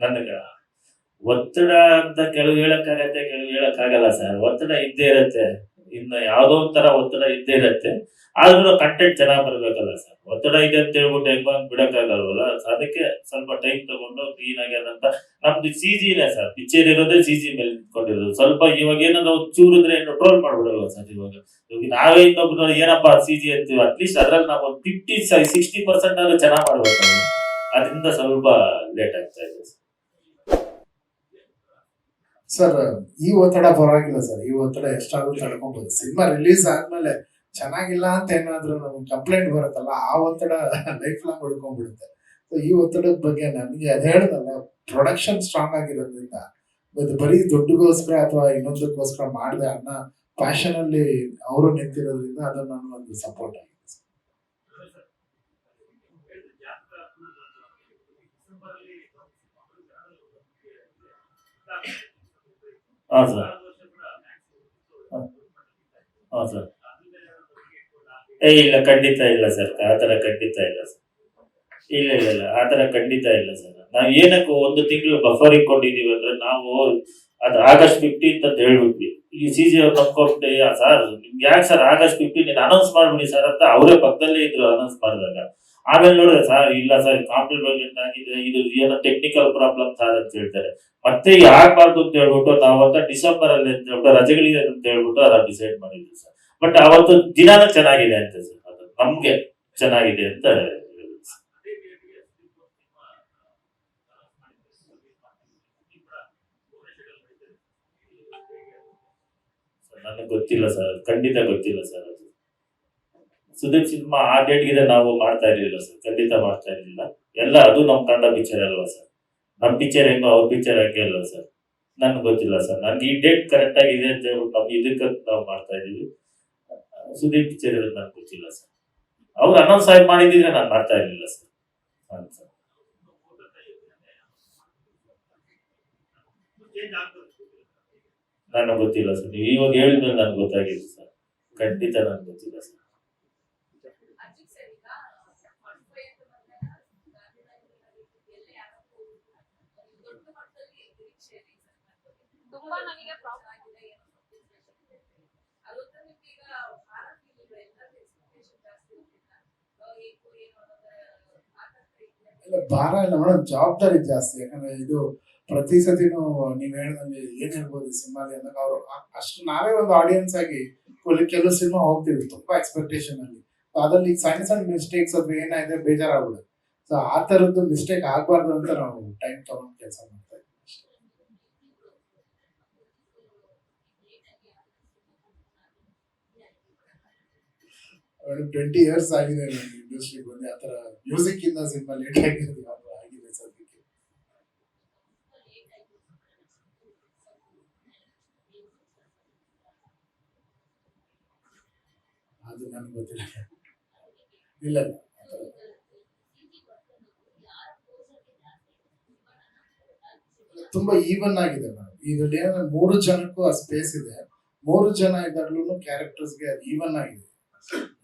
ನನಗ ಒತ್ತಡ ಅಂತ ಕೆಲವು ಹೇಳಕ್ಕಾಗತ್ತೆ, ಕೆಲವು ಹೇಳಕ್ಕಾಗಲ್ಲ ಸರ್. ಒತ್ತಡ ಇದ್ದೇ ಇರತ್ತೆ. ಇನ್ನು ಯಾವುದೋ ಒಂಥರ ಒತ್ತಡ ಇದ್ದೇ ಇರತ್ತೆ. ಆದ್ರೂ ಕಂಟೆಂಟ್ ಚೆನ್ನಾಗ್ ಬರ್ಬೇಕಲ್ಲ ಸರ್. ಒತ್ತಡ ಇದೆ ಅಂತ ಹೇಳ್ಬಿಟ್ಟು ಹೆಂಗ್ ಬಿಡಕ್ಕಾಗಲ್ವಲ್ಲ. ಅದಕ್ಕೆ ಸ್ವಲ್ಪ ಟೈಮ್ ತಗೊಂಡು ಕ್ಲೀನ್ ಆಗಿ ಅದಂತ ನಮ್ದು ಸಿಜಿ ಇದೆ ಸರ್. ಪಿಕ್ಚರ್ ಇರೋದೇ ಸಿಜಿ ಮೇಲೆ ನಿಂತ್ಕೊಂಡಿರೋದು. ಸ್ವಲ್ಪ ಇವಾಗ ಏನಾದ್ರು ಚೂರಿದ್ರೆ ಟ್ರೋಲ್ ಮಾಡ್ಬಿಡಲ್ವಾ ಸರ್ ಇವಾಗ. ಇವಾಗ ನಾವೇ ಇನ್ನೊಬ್ರು ಏನಪ್ಪಾ ಸಿಜಿ ಅಂತೀವಿ. ಅಟ್ಲೀಸ್ಟ್ ಅದ್ರಲ್ಲಿ ನಾವು ಒಂದು 50-60% ಆದ್ರೂ ಚೆನ್ನಾಗ್ ಮಾಡ್ಬೇಕಲ್ಲ. ಅದರಿಂದ ಸ್ವಲ್ಪ ಲೇಟ್ ಆಗ್ತಾ ಇದೆ ಸರ್. ಸರ್ ಈ ಒತ್ತಡ ಪರವಾಗಿಲ್ಲ ಸರ್. ಈ ಒತ್ತಡ ಎಷ್ಟಾದ್ರೂ ತಡ್ಕೊಬಹುದು. ಸಿನಿಮಾ ರಿಲೀಸ್ ಆದ್ಮೇಲೆ ಚೆನ್ನಾಗಿಲ್ಲ ಅಂತ ಏನಾದ್ರು ನಮ್ಗೆ ಕಂಪ್ಲೇಂಟ್ ಬರುತ್ತಲ್ಲ, ಆ ಒತ್ತಡ ಲೈಫ್ ಲಾಂಗ್ ಉಳ್ಕೊಂಡ್ಬಿಡುತ್ತೆ. ಸೊ ಈ ಒತ್ತಡದ ಬಗ್ಗೆ ನನಗೆ ಅದ್ ಹೇಳ್ದಲ್ಲ, ಪ್ರೊಡಕ್ಷನ್ ಸ್ಟ್ರಾಂಗ್ ಆಗಿರೋದ್ರಿಂದ ಅದು ಬರೀ ದುಡ್ಡುಗೋಸ್ಕರ ಅಥವಾ ಇನ್ನೊಂದಕ್ಕೋಸ್ಕರ ಮಾಡದೆ ಅನ್ನ ಪ್ಯಾಷನ್ ಅಲ್ಲಿ ಅವರು ನಿಂತಿರೋದ್ರಿಂದ ಅದನ್ನ ನಾನು ಒಂದು ಸಪೋರ್ಟ್ ಆಗಿದೆ. ಹಾ ಸರ್. ಹಾ ಸರ್. ಇಲ್ಲ ಖಂಡಿತ ಇಲ್ಲ ಸರ್. ಆತರ ಖಂಡಿತ ಇಲ್ಲ ಸರ್. ಇಲ್ಲ ಆತರ ಖಂಡಿತ ಇಲ್ಲ ಸರ್. ನಾವ್ ಏನಕ್ಕೂ ಒಂದು ತಿಂಗಳು ಬಫರ್ ಇಟ್ಕೊಂಡಿದೀವಿ ಅಂದ್ರೆ ನಾವು ಅದು ಆಗಸ್ಟ್ 15 ಅಂತ ಹೇಳ್ಬಿಟ್ವಿ. ಈ ಸಿಜಿ ಅವ್ರು ತಪ್ಪಿಕೊಂಡ್ಬಿಟ್ಟು ಸರ್ ನಿಮ್ಗೆ ಯಾಕೆ ಸರ್ ಆಗಸ್ಟ್ 15 ಅನೌನ್ಸ್ ಮಾಡ್ಬಿಡಿ ಸರ್ ಅಂತ ಅವರೇ ಪಕ್ಕದಲ್ಲೇ ಇದ್ರು ಅನೌನ್ಸ್ ಮಾಡಿದಾಗ. ಆಮೇಲೆ ನೋಡಿದ್ರೆ ಸರ್ ಇಲ್ಲ ಸರ್ ಕಾಂಪ್ಲಿಮೆಂಟ್ ಆಗಿದೆ, ಇದು ಏನೋ ಟೆಕ್ನಿಕಲ್ ಪ್ರಾಬ್ಲಮ್ ಸರ್ ಅಂತ ಹೇಳ್ತಾರೆ. ಮತ್ತೆ ಆಗ್ಬಾರ್ದು ಅಂತ ಹೇಳ್ಬಿಟ್ಟು ನಾವಂತ ಡಿಸೆಂಬರ್ ಅಲ್ಲಿ ಅಂತ ಹೇಳ್ಬಿಟ್ಟು ರಜೆಗಳಿದೆ ಅಂತ ಹೇಳ್ಬಿಟ್ಟು ಅದನ್ನ ಡಿಸೈಡ್ ಮಾಡಿದ್ವಿ ಸರ್. ಬಟ್ ಅವತ್ತು ದಿನಾನ ಚೆನ್ನಾಗಿದೆ ಅಂತ ಸರ್. ಅದು ನಮ್ಗೆ ಚೆನ್ನಾಗಿದೆ ಅಂತ ಹೇಳಿದ್ರು ಸರ್. ನನಗೆ ಗೊತ್ತಿಲ್ಲ ಸರ್. ಖಂಡಿತ ಗೊತ್ತಿಲ್ಲ ಸರ್. ಅದು ಸುದೀಪ್ ಸಿನಿಮಾ ಆ ಡೇಟ್ಗಿದೆ ನಾವು ಮಾಡ್ತಾ ಇರ್ಲಿಲ್ಲ ಸರ್. ಖಂಡಿತ ಮಾಡ್ತಾ ಇರ್ಲಿಲ್ಲ. ಎಲ್ಲ ಅದು ನಮ್ ಕನ್ನಡ ಪಿಕ್ಚರ್ ಅಲ್ವಾ ಸರ್. ನಮ್ ಪಿಕ್ಚರ್ ಹೆಂಗೋ ಅವ್ರ ಪಿಕ್ಚರ್ ಹಾಗೆ ಅಲ್ವಾ ಸರ್. ನನ್ಗೆ ಗೊತ್ತಿಲ್ಲ ಸರ್. ನನ್ಗೆ ಈ ಡೇಟ್ ಕರೆಕ್ಟ್ ಆಗಿದೆ ಅಂತ ಹೇಳ್ಬಿಟ್ಟು ನಾವು ಇದಕ್ಕೆ ನಾವು ಮಾಡ್ತಾ ಇದೀವಿ. ಸುದೀಪ್ ಪಿಕ್ಚರ್ ಇರೋದು ನನ್ಗೆ ಗೊತ್ತಿಲ್ಲ ಸರ್. ಅವ್ರು ಅನೌನ್ಸ್ ಆಗಿ ಮಾಡಿದ್ರೆ ನಾನು ಮಾಡ್ತಾ ಇರ್ಲಿಲ್ಲ ಸರ್. ಹಾಂ ಸರ್. ನನಗೆ ಗೊತ್ತಿಲ್ಲ ಸರ್. ನೀವು ಇವಾಗ ಹೇಳಿದ್ಮೇಲೆ ನನ್ಗೆ ಗೊತ್ತಾಗಿದೆ ಸರ್. ಖಂಡಿತ ನನ್ಗೆ ಗೊತ್ತಿಲ್ಲ ಸರ್. ಇಲ್ಲ ಭಾರ ಇಲ್ಲ ಮೇಡಮ್, ಜವಾಬ್ದಾರಿ ಜಾಸ್ತಿ. ಯಾಕಂದ್ರೆ ಇದು ಪ್ರತಿ ಸತಿನೂ ನೀವ್ ಹೇಳ್ದಂಗೆ ಏನ್ ಹೇಳ್ಬೋದು ಈ ಸಿನಿಮಾಲಿ ಅಂದಾಗ ಅವ್ರು ಅಷ್ಟು ನಾವೇ ಒಂದು ಆಡಿಯನ್ಸ್ ಆಗಿ ಕೆಲವು ಸಿನಿಮಾ ಹೋಗ್ತೀವಿ ತುಂಬಾ ಎಕ್ಸ್ಪೆಕ್ಟೇಷನ್ ಅಲ್ಲಿ. ಅದ್ರಲ್ಲಿ ಸಣ್ಣ ಸಣ್ಣ ಮಿಸ್ಟೇಕ್ಸ್ ಅದು ಏನಾಗಿದೆ ಬೇಜಾರಾಗ್ಬಿಡುತ್ತೆ. ಸೊ ಆ ತರದ್ದು ಮಿಸ್ಟೇಕ್ ಆಗ್ಬಾರ್ದು ಅಂತ ನಾವು ಟೈಮ್ ತಗೊಂಡು ಕೆಲಸ ಮಾಡ್ತಾ ಇದ್ದೀವಿ ಅಷ್ಟೇ. 20 ಇಯರ್ಸ್ ಆಗಿದೆ ನನಗೆ ಇಂಡಸ್ಟ್ರಿ ಬಂದು. ಆತರ ಮ್ಯೂಸಿಕ್ ಇಂದ ಸಿನಿಮಾ ಲೇಟ್ ಆಗಿರೋದು ಯಾವ್ದು ಆಗಿದೆ ಸದ್ಯಕ್ಕೆ. ಅದು ನನ್ಗೆ ಗೊತ್ತಿಲ್ಲ. ಇಲ್ಲ ಇಲ್ಲ ಆತರ ತುಂಬಾ ಈವನ್ ಆಗಿದೆ ಮೇಡಮ್. ಇದ್ರಲ್ಲಿ ಏನಂದ್ರೆ 3 ಜನಕ್ಕೂ ಆ ಸ್ಪೇಸ್ ಇದೆ. 3 ಜನ ಇದ್ದಾಗ್ಲೂ ಕ್ಯಾರೆಕ್ಟರ್ಸ್ಗೆ ಅದು ಈವನ್ ಆಗಿದೆ.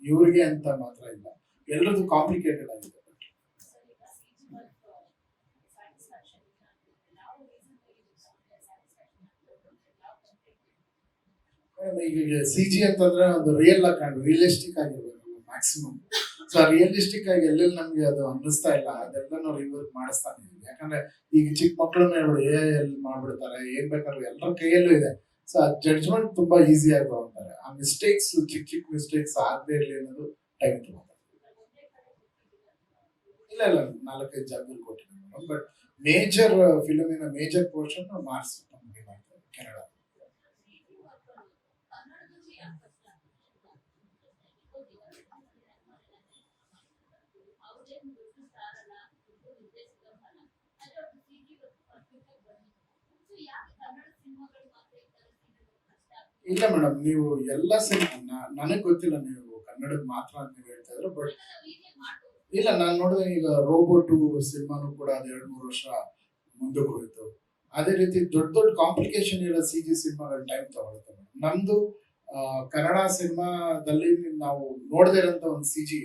ಇವ್ರಿಗೆ ಅಂತ ಮಾತ್ರ ಇಲ್ಲ, ಎಲ್ರದ್ದು ಕಾಂಪ್ಲಿಕೇಟೆಡ್ ಆಗಿದೆ. ಈಗ ಸಿಜಿ ಅಂತಂದ್ರೆ ಒಂದು ರಿಯಲ್ ಆಗಿ ಕಾಣ್ ರಿಯಲಿಸ್ಟಿಕ್ ಆಗಿರ್ಬೇಕು ಮ್ಯಾಕ್ಸಿಮಮ್. ಸೊ ರಿಯಲಿಸ್ಟಿಕ್ ಆಗಿ ಎಲ್ಲೆಲ್ಲಿ ನಮ್ಗೆ ಅದು ಅನ್ನಿಸ್ತಾ ಇಲ್ಲ ಅದೆಲ್ಲ ರಿವರ್ಕ್ ಮಾಡಿಸ್ತಾನೆ ಇದೀವಿ. ಯಾಕಂದ್ರೆ ಈಗ ಚಿಕ್ಕ ಮಕ್ಕಳನ್ನ ಹೇಳ್ಬಿಡಿ ಎಲ್ಲಿ ಮಾಡ್ಬಿಡ್ತಾರೆ, ಏನ್ ಬೇಕಾದ್ರೂ ಎಲ್ಲರ ಕೈಯಲ್ಲೂ ಇದೆ. ಸೊ ಆ ಜಡ್ಜ್ಮೆಂಟ್ ತುಂಬಾ ಈಸಿ ಆಗಿ ತಗೊಂತಾರೆ. ಆ ಮಿಸ್ಟೇಕ್ಸ್ ಚಿಕ್ಕ ಚಿಕ್ಕ ಮಿಸ್ಟೇಕ್ಸ್ ಆಗದೆ ಇರಲಿ ಅನ್ನೋದು ಟೈಮ್ ತಗೊಂತಾರೆ. ಇಲ್ಲ 4-5 ಜಾಗದಲ್ಲಿ ಕೊಟ್ಟಿದ್ದೀನಿ ಮೇಡಮ್. ಬಟ್ ಮೇಜರ್ ಫಿಲಮಿನ ಮೇಜರ್ ಪೋರ್ಷನ್ ಮಾರ್ಕ್ಸ್ ನಮಗೆ ಮಾಡ್ತಾರೆ ಕನ್ನಡ. ಇಲ್ಲ ಮೇಡಮ್, ನೀವು ಎಲ್ಲ ಸಿನಿಮಾ ನನಗೆ ಗೊತ್ತಿಲ್ಲ ನೀವು ಕನ್ನಡದ ಮಾತ್ರ ಅಂತ ನೀವು ಹೇಳ್ತಾ ಇದ್ರು. ಬಟ್ ಇಲ್ಲ ನಾನು ನೋಡಿದ್ರೆ ಈಗ ರೋಬೋ 2 ಸಿನಿಮಾನು ಕೂಡ ಅದು 2-3 ವರ್ಷ ಮುಂದಕ್ಕೆ ಹೋಯ್ತು. ಅದೇ ರೀತಿ ದೊಡ್ಡ ದೊಡ್ಡ ಕಾಂಪ್ಲಿಕೇಶನ್ ಇರೋ ಸಿಜಿ ಸಿನಿಮಾಗಳ ಟೈಮ್ ತಗೊಳುತ್ತೆ ಮೇಡಮ್. ನಮ್ದು ಕನ್ನಡ ಸಿನಿಮಾದಲ್ಲಿ ನಾವು ನೋಡದೇ ಇರೋಂಥ ಒಂದು ಸಿಜಿ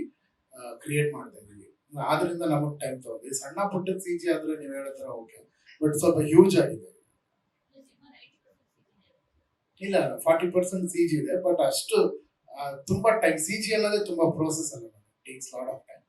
ಕ್ರಿಯೇಟ್ ಮಾಡ್ತಾ ಇದೀವಿ. ಆದ್ರಿಂದ ನಮಗ್ ಟೈಮ್ ತಗೊಂಡು ಸಣ್ಣ ಪುಟ್ಟ ಸಿ ಜಿ ಆದ್ರೆ ನೀವು ಹೇಳೋ ತರ ಓಕೆ, ಬಟ್ ಸ್ವಲ್ಪ ಹ್ಯೂಜ್ ಆಗಿದೆ. ಇಲ್ಲ 40% ಸಿ ಜಿ ಇದೆ, ಬಟ್ ಅಷ್ಟು ತುಂಬಾ ಟೈಮ್ ಸಿ ಜಿ ಅನ್ನೋದೇ ತುಂಬಾ ಪ್ರೋಸೆಸ್ ಅಲ್ಲ, ಟೇಕ್ಸ್ ಲಾಟ್ ಆಫ್ ಟೈಮ್.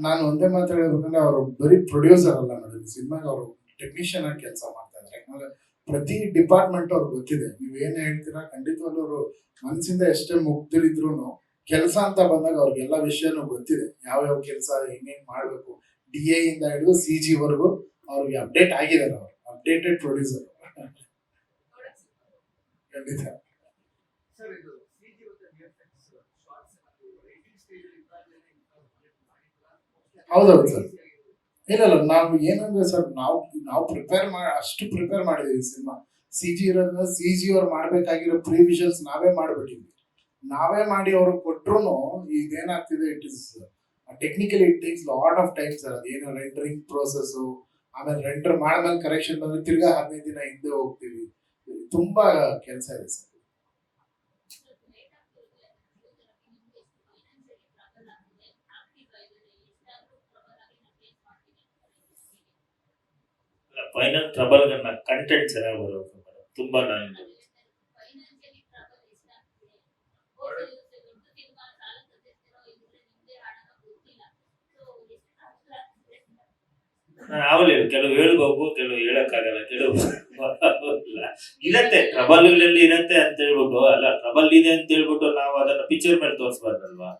ನಾನು ಒಂದೇ ಮಾತು ಹೇಳ್ಬೇಕಂದ್ರೆ ಅವರು ಬರೀ ಪ್ರೊಡ್ಯೂಸರ್ ಅಲ್ಲ ಮೇಡಮ್, ಸಿನಿಮಾಗೆ ಅವರು ಟೆಕ್ನಿಷಿಯನ್ ಆಗಿ ಕೆಲಸ ಮಾಡ್ತಾ ಇದ್ದಾರೆ. ಯಾಕಂದ್ರೆ ಪ್ರತಿ ಡಿಪಾರ್ಟ್ಮೆಂಟ್ ಅವ್ರಿಗೆ ಗೊತ್ತಿದೆ. ನೀವ್ ಏನ್ ಹೇಳ್ತೀರಾ ಖಂಡಿತವಾಗ್ಲೂ ಅವರು ಮನಸ್ಸಿಂದ ಎಷ್ಟೇ ಮುಗ್ಧರಿದ್ರು ಕೆಲಸ ಅಂತ ಬಂದಾಗ ಅವ್ರಿಗೆಲ್ಲ ವಿಷಯನೂ ಗೊತ್ತಿದೆ, ಯಾವ ಕೆಲಸ ಹೆಂಗ್ ಮಾಡ್ಬೇಕು. DA ಇಂದ ಹಿಡಿದು CG ವರೆಗೂ ಅವ್ರಿಗೆ ಅಪ್ಡೇಟ್ ಆಗಿದ್ದಾರೆ. ಅವರು ಅಪ್ಡೇಟೆಡ್ ಪ್ರೊಡ್ಯೂಸರ್ ಖಂಡಿತ. ಹೌದೌದು ಸರ್. ಇಲ್ಲ ನಾವು ಏನಂದ್ರೆ ಸರ್, ನಾವು ಅಷ್ಟು ಪ್ರಿಪೇರ್ ಮಾಡಿದೀವಿ ಸಿನಿಮಾ. CG ಇರೋದ್ರಿಂದ CG ಅವ್ರು ಮಾಡ್ಬೇಕಾಗಿರೋ ಪ್ರಿವಿಷನ್ಸ್ ನಾವೇ ಮಾಡ್ಬಿಟ್ಟಿದ್ವಿ. ನಾವೇ ಮಾಡಿ ಅವ್ರಿಗೆ ಕೊಟ್ರು ಇದೇನಾಗ್ತಿದೆ, it is technically it takes lot of time sir. ಅದೇನೋ ರೆಂಡರಿಂಗ್ ಪ್ರೋಸೆಸ್, ಆಮೇಲೆ ರೆಂಡರ್ ಮಾಡಿದ್ಮೇಲೆ ಕರೆಕ್ಷನ್ ಬಂದ್ರೆ ತಿರ್ಗಾ 15 ದಿನ ಹಿಂದೆ ಹೋಗ್ತೀವಿ. ತುಂಬಾ ಕೆಲಸ ಇದೆ ಸರ್. ಫೈನಲ್ ಟ್ರಬಲ್ ಕಂಟೆಂಟ್ ಚೆನ್ನಾಗಿ ಬರೋದು ತುಂಬಾ. ನಾನು ಅವಲೇ ಕೆಲವು ಹೇಳ್ಬೇಕು, ಕೆಲವು ಹೇಳಕ್ಕಾಗಲ್ಲ, ಕೆಲವು ಇರತ್ತೆ ಟ್ರಬಲ್ಗಳಲ್ಲಿ ಇರತ್ತೆ ಅಂತ ಹೇಳ್ಬಿಟ್ಟು, ಅಲ್ಲ ಟ್ರಬಲ್ ಇದೆ ಅಂತ ಹೇಳ್ಬಿಟ್ಟು ನಾವು ಅದನ್ನ ಪಿಕ್ಚರ್ ಮೇಲೆ ತೋರಿಸ್ಬಾರ್ದಲ್ವಾ.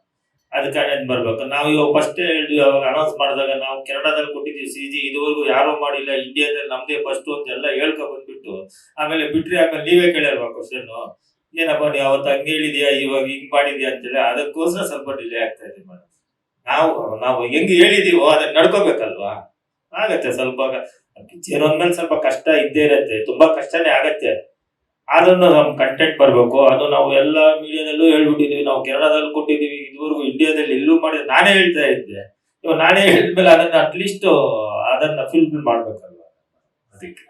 ಅದಕ್ಕೆ ಬರ್ಬೇಕು. ನಾವು ಇವಾಗ ಫಸ್ಟ್ ಹೇಳಿದ್ವಿ, ಅವಾಗ ಅನೌನ್ಸ್ ಮಾಡಿದಾಗ ನಾವು ಕನ್ನಡದಲ್ಲಿ ಕೊಟ್ಟಿದ್ವಿ CG, ಇದುವರೆಗೂ ಯಾರು ಮಾಡಿಲ್ಲ, ಇಂಡಿಯಾದಲ್ಲಿ ನಮ್ದೇ ಫಸ್ಟ್ ಅಂತ ಎಲ್ಲ ಹೇಳ್ಕೊ ಬಂದ್ಬಿಟ್ಟು ಆಮೇಲೆ ಬಿಟ್ರಿ. ಆಮೇಲೆ ನೀವೇ ಕೇಳಿಲ್ವಾ ಕ್ವಶನ್, ಏನಪ್ಪ ನೀವು ಅವತ್ತು ಹಂಗೆ ಹೇಳಿದ್ಯಾ, ಇವಾಗ ಹಿಂಗ್ ಮಾಡಿದ್ಯಾ ಅಂತೇಳಿ. ಅದಕ್ಕೋಸ್ಕರ ಸ್ವಲ್ಪ ಡಿಲೇ ಆಗ್ತಾ ಇದೆ ಮೇಡಮ್. ನಾವು ಹೆಂಗ್ ಹೇಳಿದೀವೋ ಅದನ್ನ ನಡ್ಕೋಬೇಕಲ್ವಾ. ಆಗತ್ತೆ ಸ್ವಲ್ಪ ಪಿಕ್ಚರ್ ಒಂದ್ಮೇಲೆ ಸ್ವಲ್ಪ ಕಷ್ಟ ಇದ್ದೇ ಇರತ್ತೆ, ತುಂಬಾ ಕಷ್ಟನೇ ಆಗತ್ತೆ. ಆದ್ರೂ ನಮ್ ಕಂಟೆಂಟ್ ಬರ್ಬೇಕು. ಅದು ನಾವು ಎಲ್ಲ ಮೀಡಿಯಾದಲ್ಲೂ ಹೇಳ್ಬಿಟ್ಟಿದೀವಿ, ನಾವು ಕನ್ನಡದಲ್ಲಿ ಕೊಟ್ಟಿದೀವಿ, ಇದುವರೆಗೂ ಇಂಡಿಯಾದಲ್ಲಿ ಎಲ್ಲೂ ಮಾಡಿದ್ರೆ ನಾನೇ ಹೇಳ್ತಾ ಇದ್ದೆ. ಇವಾಗ ನಾನೇ ಹೇಳಿದ್ಮೇಲೆ ಅದನ್ನ ಅಟ್ಲೀಸ್ಟ್ ಅದನ್ನ ಫುಲ್ಫಿಲ್ ಮಾಡ್ಬೇಕಲ್ವಾ. ಅದಕ್ಕೆ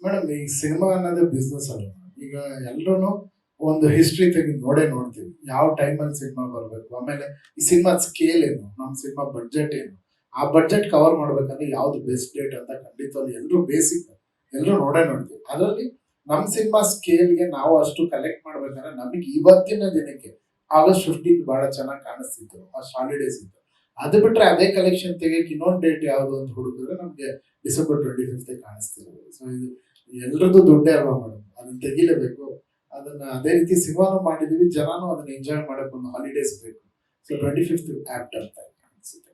ಮೇಡಮ್ ಈ ಸಿನಿಮಾ ಅನ್ನೋದೇ ಬಿಸ್ನೆಸ್ ಅಲ್ಲ. ಈಗ ಎಲ್ರು ಒಂದು ಹಿಸ್ಟ್ರಿ ತೆಗೆದು ನೋಡ್ತೀವಿ, ಯಾವ ಟೈಮಲ್ಲಿ ಸಿನಿಮಾ ಬರಬೇಕು, ಆಮೇಲೆ ಈ ಸಿನಿಮಾ ಸ್ಕೇಲ್ ಏನು, ನಮ್ಮ ಸಿನಿಮಾ ಬಡ್ಜೆಟ್ ಏನು, ಆ ಬಡ್ಜೆಟ್ ಕವರ್ ಮಾಡ್ಬೇಕಂದ್ರೆ ಯಾವ್ದು ಬೆಸ್ಟ್ ಡೇಟ್ ಅಂತ ಖಂಡಿತವಾಗಿ ಎಲ್ಲರೂ ಬೇಸಿಕ್ ಎಲ್ಲರೂ ನೋಡ್ತೀವಿ. ಅದರಲ್ಲಿ ನಮ್ಮ ಸಿನಿಮಾ ಸ್ಕೇಲ್ಗೆ ನಾವು ಅಷ್ಟು ಕಲೆಕ್ಟ್ ಮಾಡ್ಬೇಕಂದ್ರೆ ನಮಗೆ ಇವತ್ತಿನ ದಿನಕ್ಕೆ August 15 ಬಹಳ ಚೆನ್ನಾಗಿ ಕಾಣಿಸ್ತಿತ್ತು, ಅಷ್ಟು ಹಾಲಿಡೇಸ್ ಇತ್ತು. ಅದು ಬಿಟ್ರೆ ಅದೇ ಕಲೆಕ್ಷನ್ ತೆಗಿಯಕ್ಕೆ ಇನ್ನೊಂದು ಡೇಟ್ ಯಾವುದು ಅಂತ ಹುಡುಕಿದ್ರೆ ನಮ್ಗೆ December 25 ಕಾಣಿಸ್ತಿರೋದು. ಸೊ ಇದು ಎಲ್ರದ್ದು ದುಡ್ಡೇ ಅಲ್ವಾ ಮೇಡಮ್, ಅದನ್ನ ತೆಗಿಲೇಬೇಕು. ಅದನ್ನ ಅದೇ ರೀತಿ ಸಿನಿಮಾನು ಮಾಡಿದೀವಿ, ಜನನು ಅದನ್ನ ಎಂಜಾಯ್ ಮಾಡಕ್ ಒಂದು ಹಾಲಿಡೇಸ್ ಬೇಕು. ಸೊ 25 ಆಪ್ಟ್ ಅಂತ ಅನ್ಸುತ್ತೆ.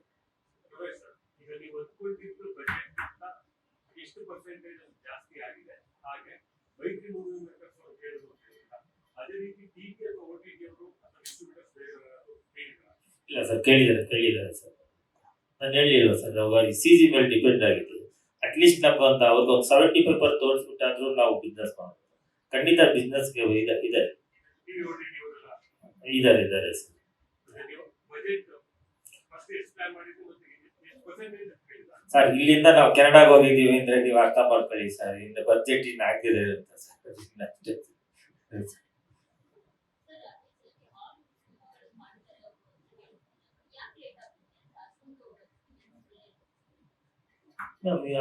ಇಲ್ಲ ಸರ್, ಕೇಳಿದ್ದಾರೆ ಸರ್. ನಾನು ಹೇಳಿಲ್ವ ಸರ್, ಅವಾಗ CG ಮೇಲೆ ಡಿಪೆಂಡ್ ಆಗಿದೆ. ಅಟ್ಲೀಸ್ಟ್ ನಮ್ಗೆ ಅಂತ ಅವ್ರಿಗೆ ಒಂದು 70 ತೋರಿಸ್ಬಿಟ್ಟಾದ್ರೂ ನಾವು ಬಿಸ್ನೆಸ್ ಮಾಡ್ಬೋದು. ಖಂಡಿತ ಬಿಸ್ನೆಸ್ಗೆ ಇದ್ದಾರೆ ಸರ್. ಸರ್ ಇಲ್ಲಿಂದ ನಾವು ಕೆನಡಾಗ ಹೋಗಿದ್ದೀವಿ ಅಂದ್ರೆ ನೀವು ಅರ್ಥ ಮಾಡ್ಕೊಳ್ಳಿ ಸರ್, ಇನ್ನು ಬಜೆಟ್ ಇನ್ನು ಆಗ್ತಿದೆ ಅಂತ ಸರ್.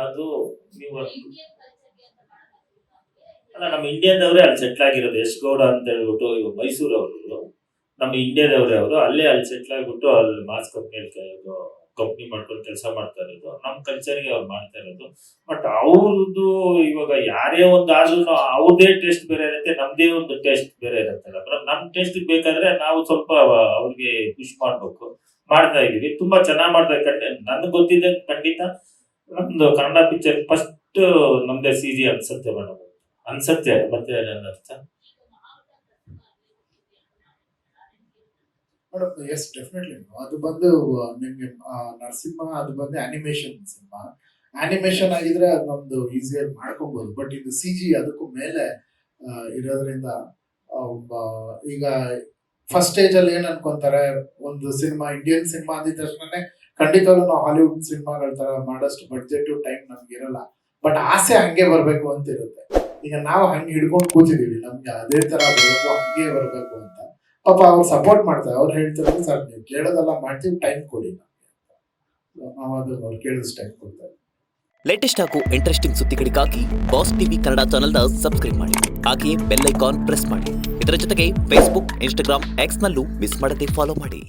ಅದು ನೀವು ಅಲ್ಲ, ನಮ್ಮ ಇಂಡಿಯಾದವರೇ ಅಲ್ಲಿ ಸೆಟ್ಲ್ ಆಗಿರೋದು. ಯಶ್ ಗೌಡ ಅಂತ ಹೇಳ್ಬಿಟ್ಟು ಇವಾಗ ಮೈಸೂರವರು, ನಮ್ಮ ಇಂಡಿಯಾದವರೇ. ಅವರು ಅಲ್ಲೇ ಅಲ್ಲಿ ಸೆಟ್ಲ್ ಆಗಿಬಿಟ್ಟು ಅಲ್ಲಿ ಮಾಸ್ ಕಂಪ್ನಿ ಮಾಡ್ಕೊಂಡು ಕೆಲಸ ಮಾಡ್ತಾ ಇರೋದು. ನಮ್ಮ ಕಲ್ಚರ್ಗೆ ಅವ್ರು ಮಾಡ್ತಾ ಇರೋದು. ಬಟ್ ಅವ್ರದ್ದು ಇವಾಗ ಯಾರೇ ಒಂದು ಆದ್ರೂ ಅವ್ರದೇ ಟೇಸ್ಟ್ ಬೇರೆ ಇರುತ್ತೆ, ನಮ್ದೇ ಒಂದು ಟೇಸ್ಟ್ ಬೇರೆ ಇರುತ್ತಲ್ಲ. ನಮ್ ಟೇಸ್ಟ್ ಬೇಕಾದ್ರೆ ನಾವು ಸ್ವಲ್ಪ ಅವ್ರಿಗೆ ಖುಷಿ ಮಾಡ್ಬೇಕು. ಮಾಡ್ತಾ ಇದೀವಿ, ತುಂಬಾ ಚೆನ್ನಾಗಿ ಮಾಡ್ತಾ ಇದ್ದಾರೆ. ನನ್ಗೆ ಗೊತ್ತಿದೆ ಖಂಡಿತ ನಮ್ದು ಕನ್ನಡ ಪಿಕ್ಚರ್ ಫಸ್ಟ್ ನಮ್ದೇ CG ಅನ್ಸುತ್ತೆ ಮೇಡಮ್, ಅನ್ಸತ್ತೆ. ಮತ್ತೆ ನನ್ನ ಅರ್ಥ ಮೇಡಮ್ ಎಸ್ ಡೆಫಿನೆಟ್ಲಿ ಅದು ಬಂದು ನಿಮ್ಗೆ ನರಸಿಂಹ ಅದು ಬಂದು ಅನಿಮೇಷನ್ ಸಿನಿಮಾ. ಅನಿಮೇಷನ್ ಆಗಿದ್ರೆ ಅದು ನಮ್ದು ಈಸಿಯಾಗಿ ಮಾಡ್ಕೋಬಹುದು. ಬಟ್ ಇದು CG ಅದಕ್ಕೂ ಮೇಲೆ ಇರೋದ್ರಿಂದ ಈಗ ಫಸ್ಟ್ ಸ್ಟೇಜ್ ಅಲ್ಲಿ ಏನ್ ಅನ್ಕೊಂತಾರೆ, ಒಂದು ಸಿನಿಮಾ ಇಂಡಿಯನ್ ಸಿನಿಮಾ ಅಂದಿದ ತಕ್ಷಣನೇ ಖಂಡಿತವಾಗ್ಲೂ ನಾವು ಹಾಲಿವುಡ್ ಸಿನಿಮಾಗಳ ತರ ಮಾಡೋಷ್ಟು ಬಡ್ಜೆಟ್ ಟೈಮ್ ನಮ್ಗೆ ಇರಲ್ಲ. ಬಟ್ ಆಸೆ ಹಂಗೆ ಬರ್ಬೇಕು ಅಂತ ಇರುತ್ತೆ. ಈಗ ನಾವು ಹಂಗೆ ಹಿಡ್ಕೊಂಡು ಕೂತಿದೀವಿ, ನಮ್ಗೆ ಅದೇ ತರ ಬರ್ಬೇಕು, ಹಂಗೆ ಬರ್ಬೇಕು ಅಂತ. ಪಾಪ ಅವ್ರು ಸಪೋರ್ಟ್ ಮಾಡ್ತಾರೆ. ಅವ್ರು ಹೇಳ್ತಾರೆ, ಸರ್ ನೀವು ಕೇಳೋದೆಲ್ಲ ಮಾಡ್ತೀವಿ, ಟೈಮ್ ಕೊಡಿ ನಮ್ಗೆ ಅಂತ. ನಾವು ಅದನ್ನ ಅವ್ರು ಕೇಳಿದಷ್ಟು ಟೈಮ್ ಕೊಡ್ತಾರೆ. ಲೇಟೆಸ್ಟ್ ಹಾಗೂ ಇಂಟ್ರೆಸ್ಟಿಂಗ್ ಸುದ್ದಿಗಳಿಗಾಗಿ ಬಾಸ್ ಟಿವಿ ಕನ್ನಡ ಚಾನೆಲ್ನ ಸಬ್ಸ್ಕ್ರೈಬ್ ಮಾಡಿ. ಹಾಗೆಯೇ ಬೆಲ್ ಐಕಾನ್ ಪ್ರೆಸ್ ಮಾಡಿ. ಇದರ ಜೊತೆಗೆ ಫೇಸ್ಬುಕ್, ಇನ್ಸ್ಟಾಗ್ರಾಮ್, ಎಕ್ಸ್ನಲ್ಲೂ ಮಿಸ್ ಮಾಡದೆ ಫಾಲೋ ಮಾಡಿ.